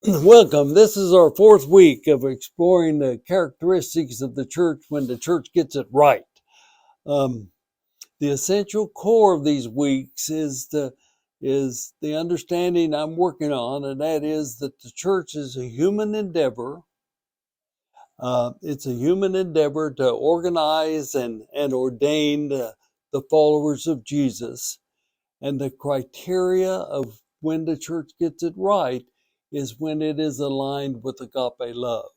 Welcome. This is our fourth week of exploring the characteristics of the church when the church gets it right. Um, the essential core of these weeks is the understanding I'm working on, and that is that the church is a human endeavor. It's a human endeavor to organize and ordain the followers of Jesus. And the criteria of when the church gets it right is when it is aligned with agape love.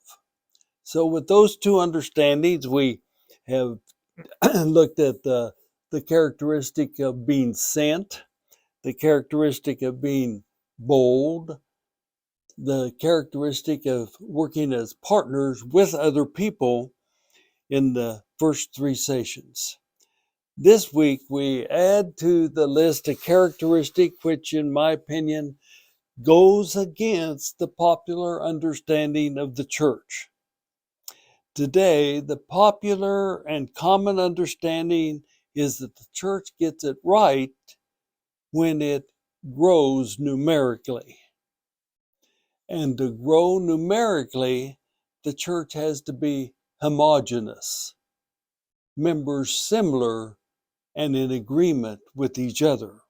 So, with those two understandings, we have looked at the characteristic of being sent, the characteristic of being bold, the characteristic of working as partners with other people in the first three sessions. This week, we add to the list a characteristic which, in my opinion, goes against the popular understanding of the church. Today, the popular and common understanding is that the church gets it right when it grows numerically. And to grow numerically, the church has to be homogeneous, members similar and in agreement with each other.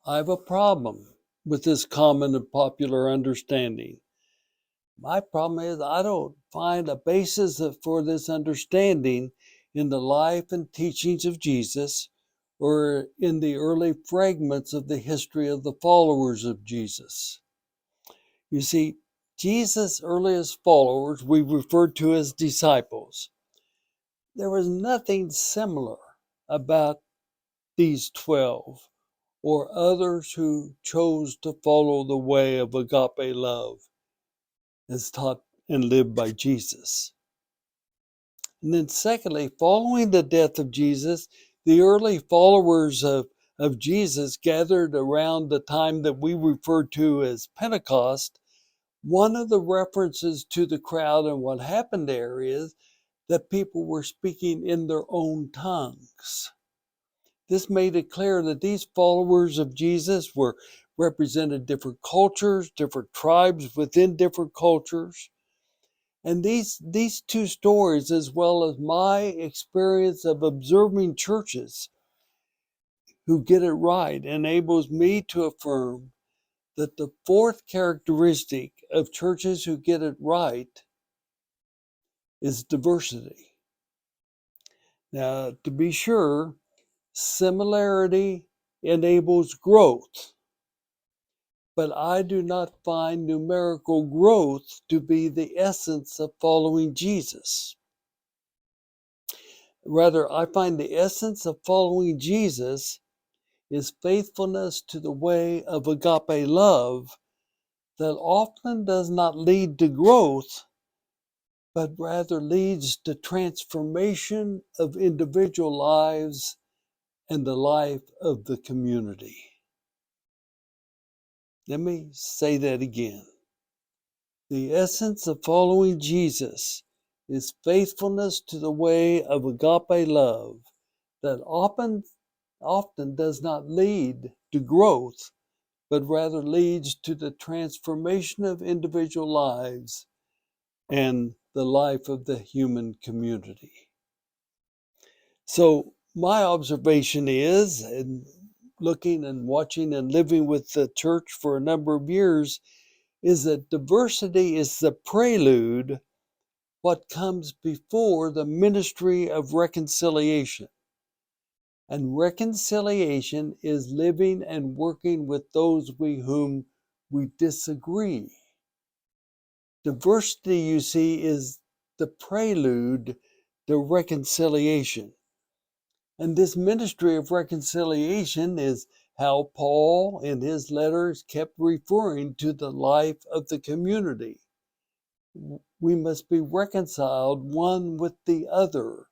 I have a problem with this common and popular understanding. My problem is I don't find a basis for this understanding in the life and teachings of Jesus or in the early fragments of the history of the followers of Jesus. You see, Jesus' earliest followers we refer to as disciples. There was nothing similar about these 12 or others who chose to follow the way of agape love as taught and lived by Jesus. And then, secondly, following the death of Jesus, the early followers of Jesus gathered around the time that we refer to as Pentecost. One of the references to the crowd and what happened there is that people were speaking in their own tongues. This made it clear that these followers of Jesus were represented different cultures, different tribes within different cultures. And these two stories, as well as my experience of observing churches who get it right, enables me to affirm that the fourth characteristic of churches who get it right is diversity. Now, to be sure, similarity enables growth, but I do not find numerical growth to be the essence of following Jesus. Rather, I find the essence of following Jesus is faithfulness to the way of agape love that often does not lead to growth, but rather leads to transformation of individual lives and the life of the community. Let me say that again. The essence of following Jesus is faithfulness to the way of agape love that often does not lead to growth, but rather leads to the transformation of individual lives and the life of the human community. So my observation is, and looking and watching and living with the church for a number of years, is that diversity is the prelude, what comes before the ministry of reconciliation. And reconciliation is living and working with those whom we disagree. Diversity, you see, is the prelude to reconciliation. And this ministry of reconciliation is how Paul, in his letters, kept referring to the life of the community. We must be reconciled one with the other,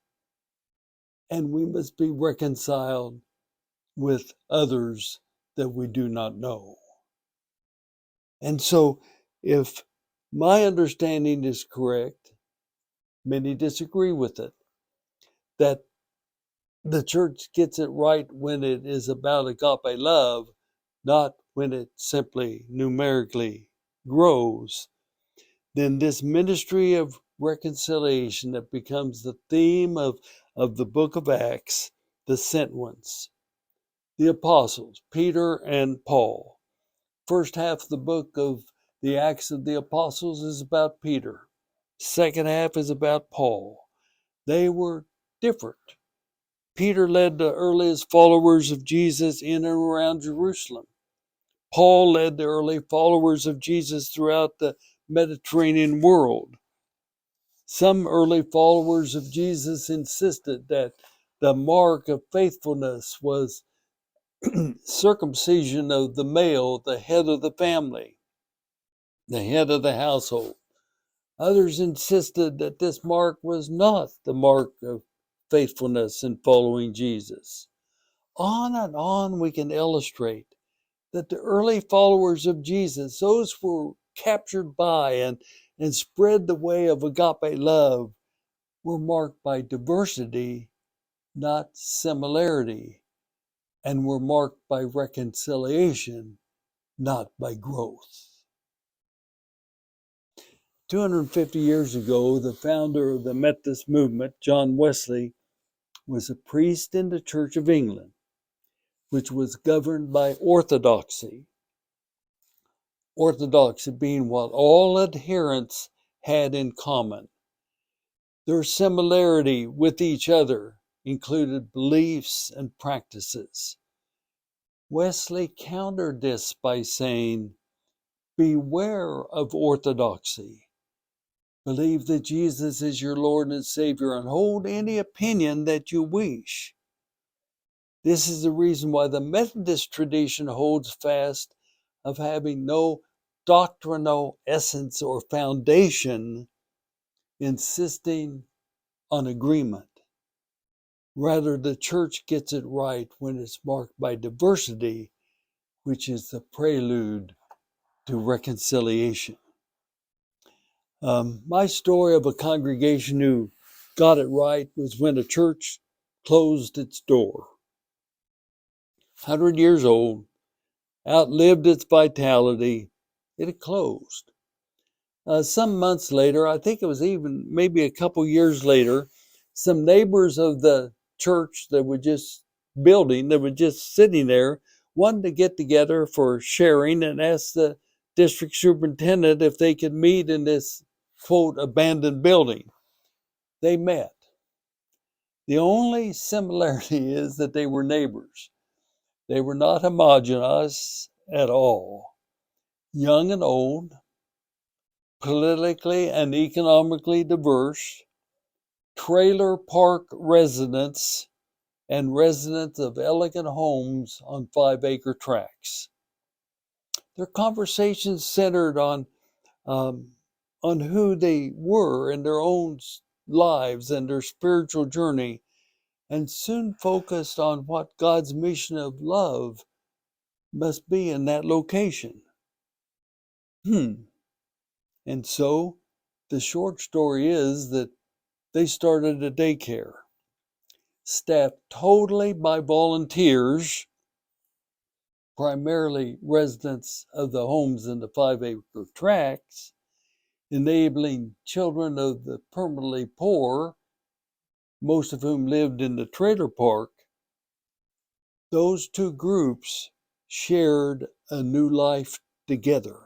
and we must be reconciled with others that we do not know. And so, if my understanding is correct, many disagree with it, that the church gets it right when it is about agape love, not when it simply numerically grows, then this ministry of reconciliation that becomes the theme of the book of Acts, the sent ones, the apostles, Peter and Paul. First half of the book of the Acts of the Apostles is about Peter. Second half is about Paul. They were different. Peter led the earliest followers of Jesus in and around Jerusalem. Paul led the early followers of Jesus throughout the Mediterranean world. Some early followers of Jesus insisted that the mark of faithfulness was circumcision of the male, the head of the family, the head of the household. Others insisted that this mark was not the mark of faithfulness in following Jesus. On and on we can illustrate that the early followers of Jesus, those who were captured by and spread the way of agape love, were marked by diversity, not similarity, and were marked by reconciliation, not by growth. 250 years ago, the founder of the Methodist movement, John Wesley, was a priest in the Church of England, which was governed by orthodoxy. Orthodoxy being what all adherents had in common. Their similarity with each other included beliefs and practices. Wesley countered this by saying, "Beware of orthodoxy. Believe that Jesus is your Lord and Savior and hold any opinion that you wish." This is the reason why the Methodist tradition holds fast of having no doctrinal essence or foundation, insisting on agreement. Rather, the church gets it right when it's marked by diversity, which is the prelude to reconciliation. My story of a congregation who got it right was when a church closed its door. 100 years old, outlived its vitality, it had closed. Some months later, I think it was even maybe a couple years later, some neighbors of the church that were just building, that were just sitting there, wanted to get together for sharing and asked the district superintendent if they could meet in this, quote, abandoned building. They met. The only similarity is that they were neighbors. They were not homogenous at all. Young and old, politically and economically diverse, trailer park residents, and residents of elegant homes on 5-acre tracts. Their conversations centered on who they were in their own lives and their spiritual journey, and soon focused on what God's mission of love must be in that location. And so the short story is that they started a daycare, staffed totally by volunteers, primarily residents of the homes in the 5-acre tracts, enabling children of the permanently poor, most of whom lived in the trailer park. Those two groups shared a new life together.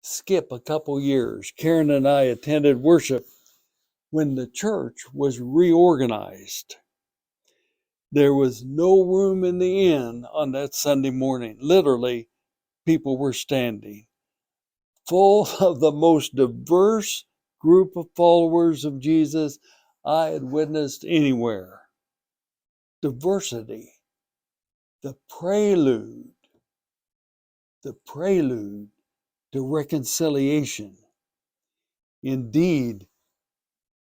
Skip a couple years, Karen and I attended worship when the church was reorganized. There was no room in the inn on that Sunday morning. Literally, people were standing. Full of the most diverse group of followers of Jesus I had witnessed anywhere. Diversity, the prelude to reconciliation. Indeed,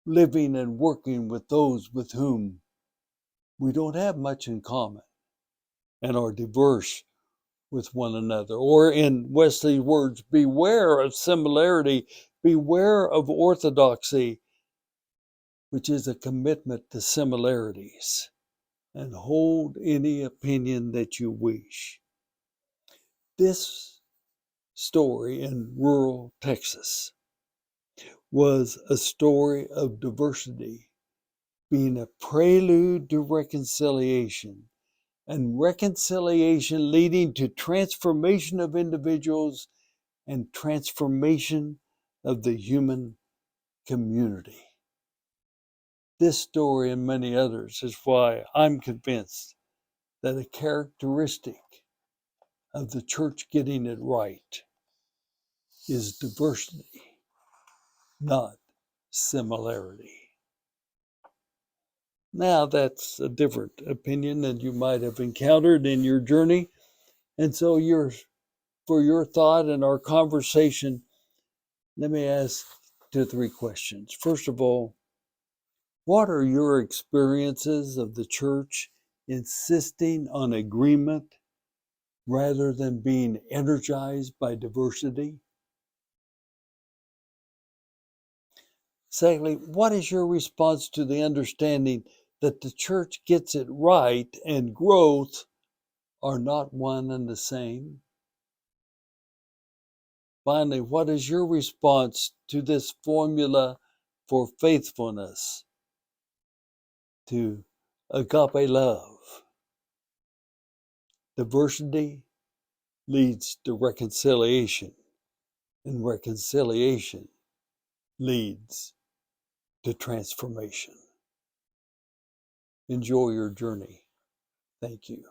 living and working with those with whom we don't have much in common and are diverse with one another. Or in Wesley's words, beware of similarity, beware of orthodoxy, which is a commitment to similarities, and hold any opinion that you wish. This story in rural Texas was a story of diversity being a prelude to reconciliation, and reconciliation leading to transformation of individuals and transformation of the human community. This story and many others is why I'm convinced that a characteristic of the church getting it right is diversity, not similarity. Now, that's a different opinion than you might have encountered in your journey. And so, for your thought and our conversation, let me ask 2 or 3 questions. First of all, what are your experiences of the church insisting on agreement rather than being energized by diversity? Secondly, what is your response to the understanding that the church gets it right and growth are not one and the same? Finally, what is your response to this formula for faithfulness, to agape love? Diversity leads to reconciliation, and reconciliation leads to transformation. Enjoy your journey. Thank you.